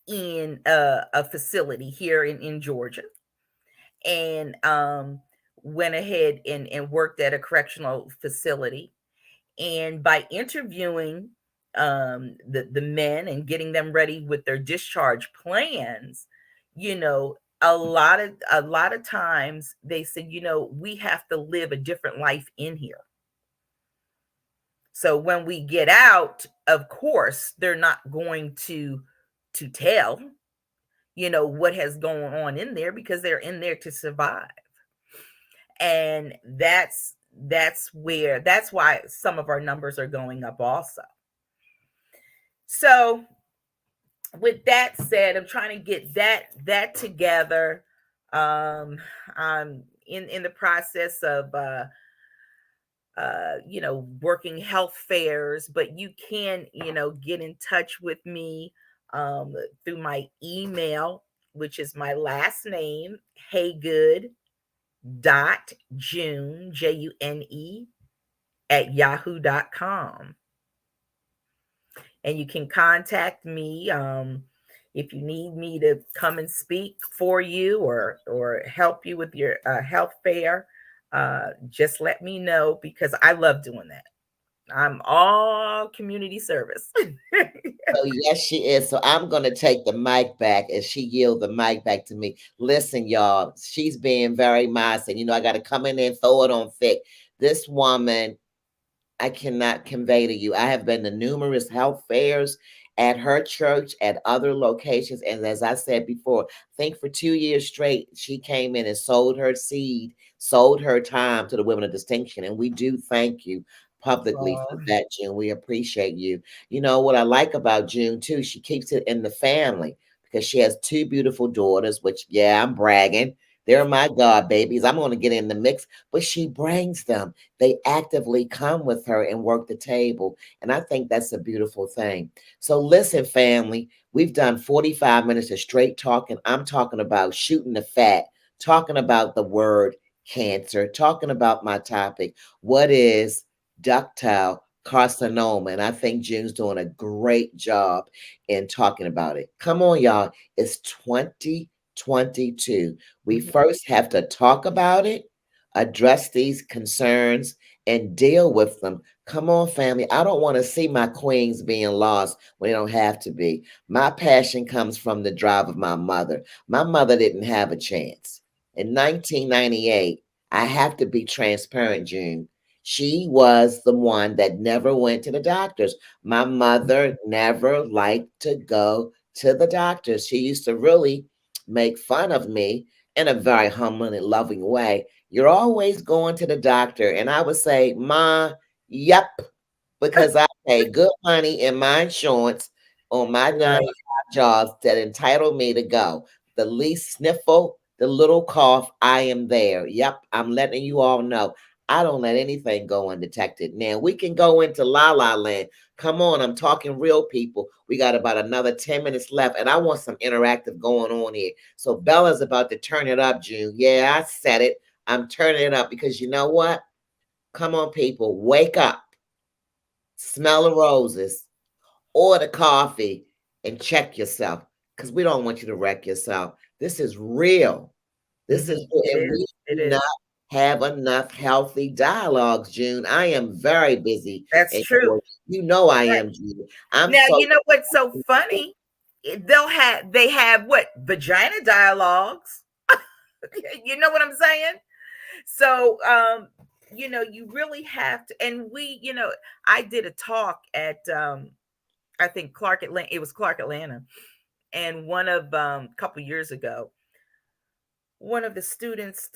in a facility here in Georgia, and went ahead and worked at a correctional facility. And by interviewing the men and getting them ready with their discharge plans, a lot of times they said, we have to live a different life in here. So when we get out, of course, they're not going to tell, what has going on in there, because they're in there to survive. And that's why some of our numbers are going up also. So with that said, I'm trying to get that together. I'm in the process of working health fairs, but you can, get in touch with me through my email, which is my last name, Haygood dot June, June, at yahoo.com. And you can contact me if you need me to come and speak for you, or help you with your health fair. Just let me know, because I love doing that. I'm all community service. So yes, she is. So I'm gonna take the mic back as she yield the mic back to me. Listen, y'all, she's being very modest, and I got to come in there and throw it on thick. This woman I cannot convey to you. I have been to numerous health fairs at her church, at other locations. And as I said before, I think for 2 years straight, she came in and sold her seed, sold her time to the Women of Distinction. And we do thank you publicly for Oh, that, June. We appreciate you. You know what I like about June, too? She keeps it in the family because she has two beautiful daughters, which, yeah, I'm bragging. They're my God babies. I'm going to get in the mix, but she brings them. They actively come with her and work the table. And I think that's a beautiful thing. So, listen, family, we've done 45 minutes of straight talking. I'm talking about shooting the fat, talking about the word cancer, talking about my topic. What is ductal carcinoma? And I think June's doing a great job in talking about it. Come on, y'all. It's 2022. We mhm, first have to talk about it, address these concerns, and deal with them. Come on, family. I don't want to see my queens being lost when they don't have to be. My passion comes from the drive of my mother. My mother didn't have a chance. In 1998, I have to be transparent, June. She was the one that never went to the doctors. My mother never liked to go to the doctors. She used to really make fun of me in a very humble and loving way. You're always going to the doctor. And I would say, Ma, yep, because I pay good money in my insurance on my 9 to right. 5 jobs that entitle me to go. The least sniffle, the little cough, I am there. Yep, I'm letting you all know. I don't let anything go undetected. Now we can go into la la land. Come on, I'm talking real people. We got about another 10 minutes left, and I want some interactive going on here. So Bella's about to turn it up, June. Yeah, I said it. I'm turning it up because you know what? Come on, people, wake up, smell the roses, order coffee, and check yourself because we don't want you to wreck yourself. This is real. This is real. It And is. we It do not is. have enough healthy dialogues, June. I am very busy. That's And true. you know I Right. am, June. I'm Now, so you know what's so funny? They have what? Vagina dialogues. You know what I'm saying? So, you really have to, and I did a talk at, I think Clark Atlanta, it was Clark Atlanta. And one of, couple years ago, one of the students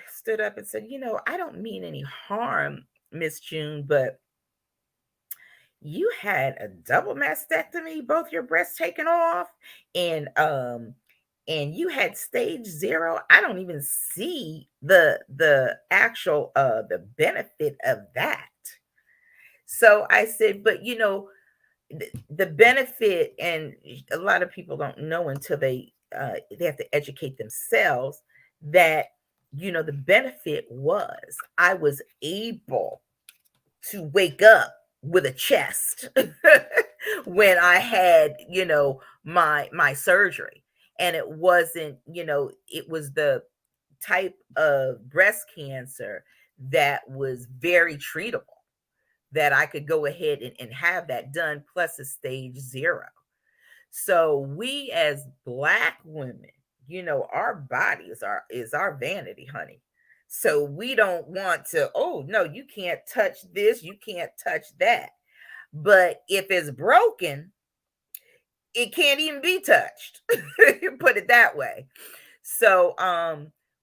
stood up and said, I don't mean any harm, Miss June, but you had a double mastectomy, both your breasts taken off, and you had stage 0. I don't even see the actual the benefit of that. So I said, but the benefit, and a lot of people don't know until they have to educate themselves, that the benefit was I was able to wake up with a chest when I had, my surgery. And it wasn't, it was the type of breast cancer that was very treatable, that I could go ahead and have that done, plus a stage 0. So we as Black women, our bodies is our vanity, honey. So we don't want to, oh no, you can't touch this, you can't touch that. But if it's broken, it can't even be touched. Put it that way. So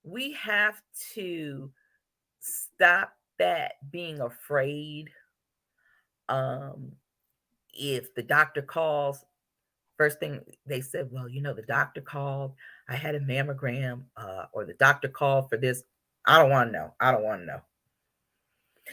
we have to stop that being afraid. Um if the doctor calls, first thing they said, well, the doctor called, I had a mammogram, or the doctor called for this. I don't want to know. I don't want to know.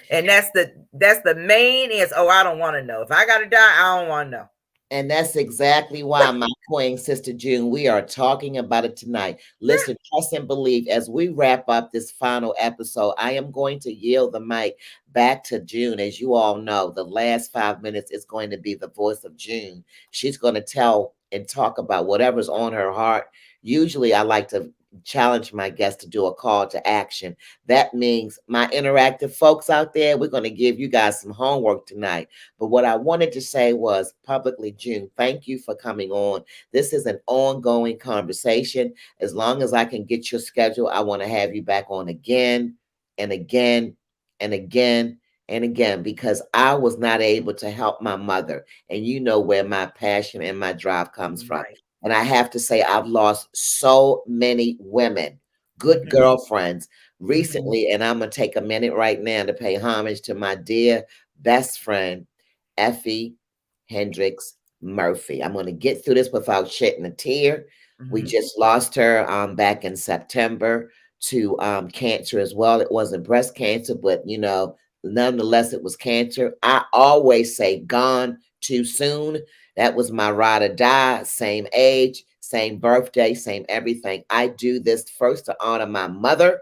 And that's the main is, oh, I don't want to know. If I gotta die, I don't want to know. And that's exactly why, my queen, Sister June, we are talking about it tonight. Listen, trust and believe as we wrap up this final episode, I am going to yield the mic back to June. As you all know, the last 5 minutes is going to be the voice of June. She's going to tell and talk about whatever's on her heart. Usually, I like to challenge my guests to do a call to action. That means my interactive folks out there, we're going to give you guys some homework tonight. But what I wanted to say was publicly, June, thank you for coming on. This is an ongoing conversation. As long as I can get your schedule, I want to have you back on again and again and again And again, because I was not able to help my mother, and you know where my passion and my drive comes from. Right. And I have to say, I've lost so many women, good Mhm. girlfriends Mhm. recently. And I'm going to take a minute right now to pay homage to my dear best friend, Effie Hendricks Murphy. I'm going to get through this without shedding a tear. We Mhm. just lost her back in September to cancer as well. It wasn't breast cancer, but nonetheless, it was cancer. I always say gone too soon. That was my ride or die, same age, same birthday, same everything. I do this first to honor my mother,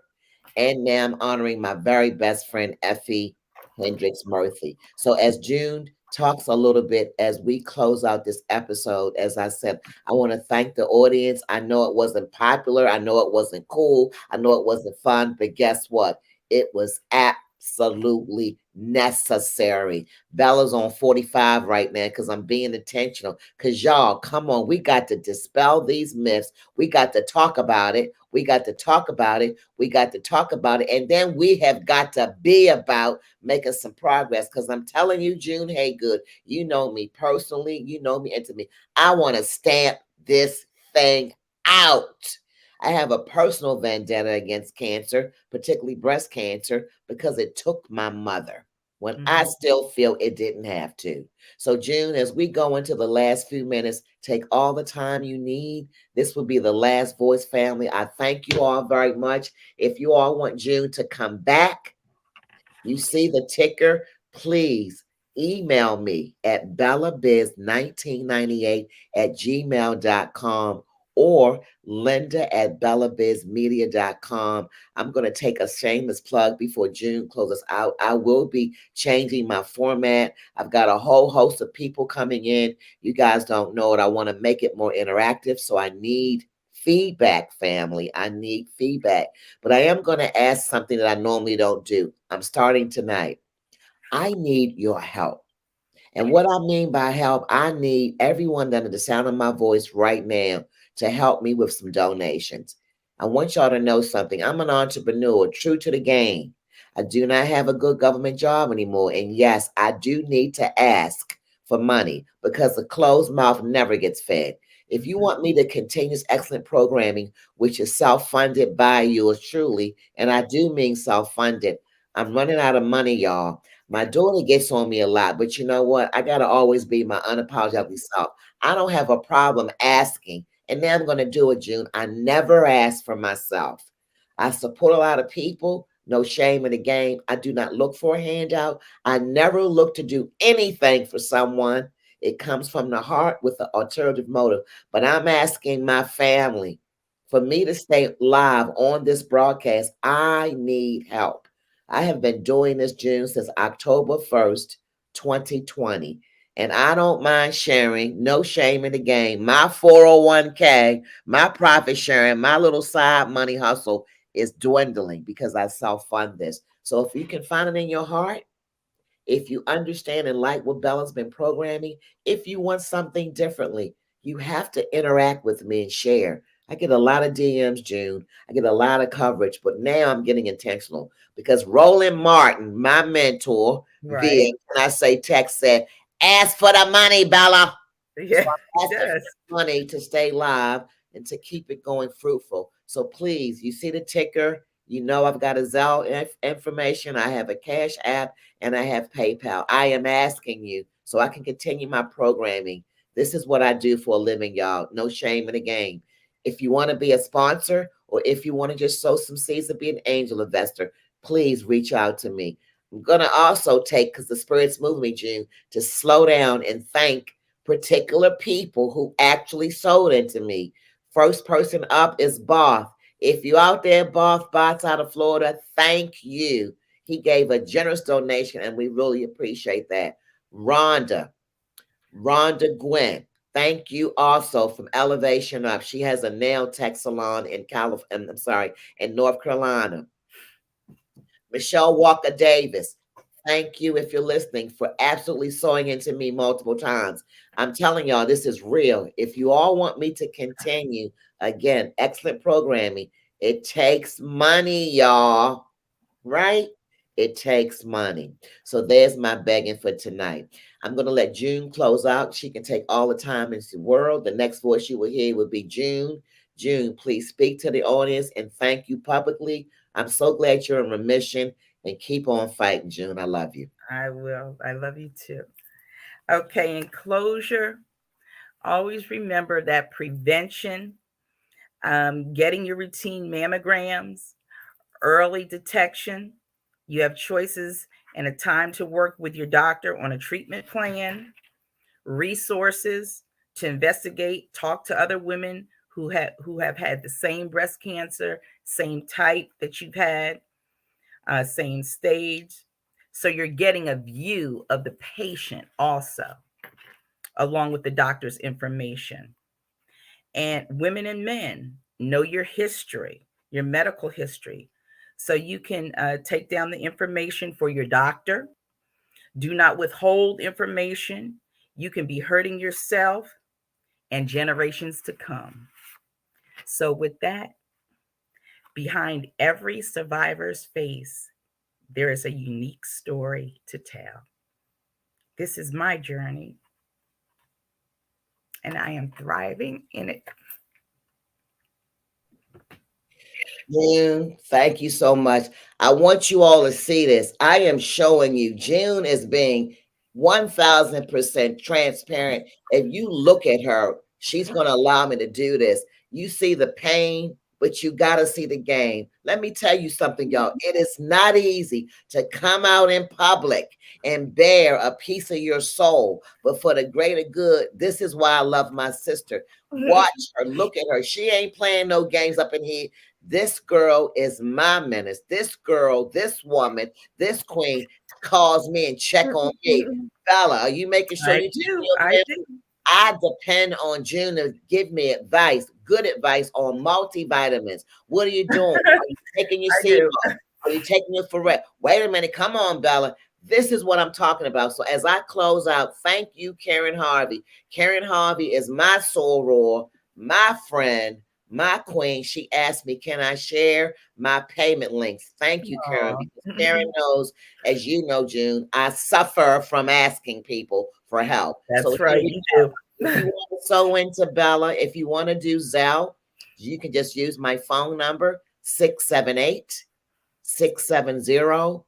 and now I'm honoring my very best friend, Effie Hendricks Murphy. So, as June talks a little bit as we close out this episode, as I said, I want to thank the audience. I know it wasn't popular. I know it wasn't cool. I know it wasn't fun, but guess what? It was absolutely necessary. Bella's on 45 right now because I'm being intentional. Because y'all, come on, we got to dispel these myths. We got to talk about it. We got to talk about it. We got to talk about it. And then we have got to be about making some progress. Because I'm telling you, June Haygood, you know me personally, you know me intimately. I want to stamp this thing out. I have a personal vendetta against cancer, particularly breast cancer, because it took my mother when I Mhm. still feel it didn't have to. So, June, as we go into the last few minutes, take all the time you need. This will be the last voice, family. I thank you all very much. If you all want June to come back, you see the ticker, please email me at bellabiz1998 at gmail.com or Linda at bellabizmedia.com. I'm going to take a shameless plug before June closes out. I will be changing my format. I've got a whole host of people coming in. You guys don't know it. I want to make it more interactive. So I need feedback, family. I need feedback. But I am going to ask something that I normally don't do. I'm starting tonight. I need your help. And what I mean by help, I need everyone under the sound of my voice right now to help me with some donations. I want y'all to know something. I'm an entrepreneur, true to the game. I do not have a good government job anymore. And yes, I do need to ask for money because a closed mouth never gets fed. If you Mhm. want me to continue this excellent programming, which is self funded by yours truly, and I do mean self funded, I'm running out of money, y'all. My daughter gets on me a lot, but you know what? I got to always be my unapologetically self. I don't have a problem asking. And now I'm going to do it, June. I never ask for myself. I support a lot of people. No shame in the game. I do not look for a handout. I never look to do anything for someone. It comes from the heart with an alternative motive. But I'm asking my family for me to stay live on this broadcast. I need help. I have been doing this, June, since October 1st, 2020. And I don't mind sharing, no shame in the game. My 401k, my profit sharing, my little side money hustle is dwindling because I self fund this. So if you can find it in your heart, if you understand and like what Bella's been programming, if you want something differently, you have to interact with me and share. I get a lot of DMs, June. I get a lot of coverage, but now I'm getting intentional because Roland Martin, my mentor, via, Right. can I say, text said, ask for the money, Bella. So Yeah, I'm he asking for does. the money to stay live and to keep it going fruitful. So please, you see the ticker. You know I've got a Zelle information. I have a Cash App and I have PayPal. I am asking you so I can continue my programming. This is what I do for a living, y'all. No shame in the game. If you want to be a sponsor or if you want to just sow some seeds and be an angel investor, please reach out to me. I'm going to also take, because the Spirit's moving me, June, to slow down and thank particular people who actually sold into me. First person up is Both. If you out there, Bots out of Florida, thank you. He gave a generous donation, and we really appreciate that. Rhonda, Rhonda Gwen, thank you also from Elevation Up. She has a nail tech salon in California. I'm sorry, in North Carolina. Michelle Walker Davis, thank you if you're listening for absolutely sewing into me multiple times. I'm telling y'all, this is real. If you all want me to continue, again, excellent programming. It takes money, y'all, right? It takes money. So there's my begging for tonight. I'm going to let June close out. She can take all the time in the world. The next voice you will hear will be June. June, please speak to the audience and thank you publicly. I'm so glad you're in remission and keep on fighting, June. I love you. I will. I love you too. Okay, in closure, always remember that prevention, getting your routine mammograms, early detection, you have choices and a time to work with your doctor on a treatment plan, resources to investigate, talk to other women who have had the same breast cancer, same type that you've had, same stage. So you're getting a view of the patient also, along with the doctor's information. And women and men, know your history, your medical history, so you can take down the information for your doctor. Do not withhold information. You can be hurting yourself and generations to come. So, with that, behind every survivor's face, there is a unique story to tell. This is my journey, and I am thriving in it. June, thank you so much. I want you all to see this. I am showing you June is being 1000% transparent. If you look at her, she's going to allow me to do this. You see the pain, but you got to see the game. Let me tell you something, y'all. It is not easy to come out in public and bear a piece of your soul, but for the greater good, this is why I love my sister. Watch her, look at her. She ain't playing no games up in here. This girl is my menace. This girl, this woman, this queen calls me and check on me. Bella, are you making sure I you do. take I care? do. I depend on June to give me advice, good advice on multivitamins. What are you doing? Are you taking your I do. CMO? Are you taking your Ferret? Wait a minute. Come on, Bella. This is what I'm talking about. So as I close out, thank you, Karen Harvey. Karen Harvey is my soror, my friend, my queen. She asked me, can I share my payment links? Thank you, Karen, Aw. because Karen knows, as you know, June, I suffer from asking people for help. So That's here right. we You go. do. If you want to sew into Bella, if you want to do Zelle, you can just use my phone number, 678 670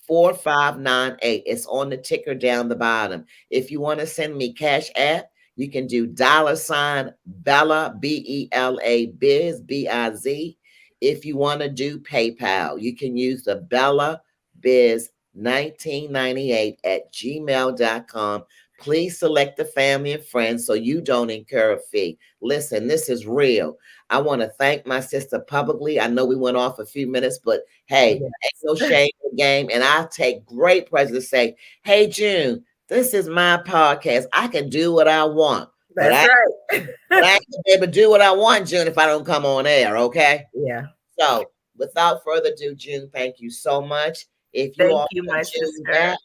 4598. It's on the ticker down the bottom. If you want to send me Cash App, you can do $ Bella, Bela Biz, Biz. If you want to do PayPal, you can use the Bella Biz 1998 at gmail.com. Please select the family and friends so you don't incur a fee. Listen, this is real. I want to thank my sister publicly. I know we went off a few minutes, but hey, ain't no Yes. shame in the game. And I take great pleasure to say, hey, June, this is my podcast. I can do what I want, but That's right. I ain't gonna be able to do what I want, June, if I don't come on air, okay? Yeah. So without further ado, June, thank you so much. If you Thank all you, want my June sister. back,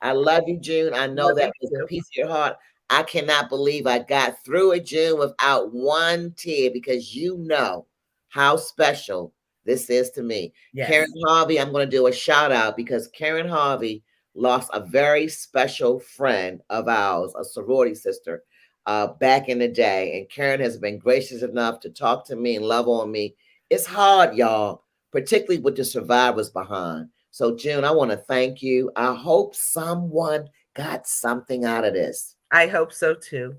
I love you, June. I know Love that you was a too. piece of your heart. I cannot believe I got through it, June, without one tear because you know how special this is to me. Karen Yes. Harvey, I'm going to do a shout out because Karen Harvey lost a very special friend of ours, a sorority sister, back in the day. And Karen has been gracious enough to talk to me and love on me. It's hard, y'all, particularly with the survivors behind. So, June, I want to thank you. I hope someone got something out of this. I hope so too.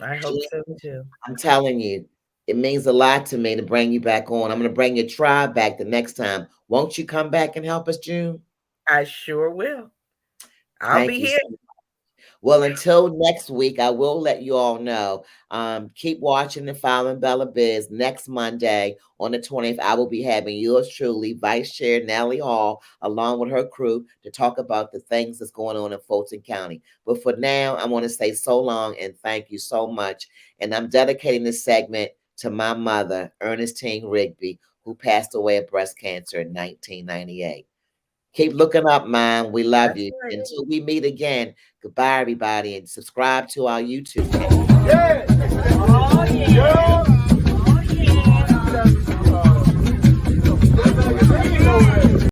I hope June, so too. I'm telling you, it means a lot to me to bring you back on. I'm going to bring your tribe back the next time. Won't you come back and help us, June? I sure will. I'll Thank be you here. so much. Well, until next week, I will let you all know. Keep watching and following Bella Biz. Next Monday on the 20th, I will be having yours truly, Vice Chair Natalie Hall, along with her crew, to talk about the things that's going on in Fulton County. But for now, I want to say so long and thank you so much. And I'm dedicating this segment to my mother, Ernestine Rigby, who passed away of breast cancer in 1998. Keep looking up, man. We love That's you. right. Until we meet again, goodbye, everybody, and subscribe to our YouTube channel. Oh yeah.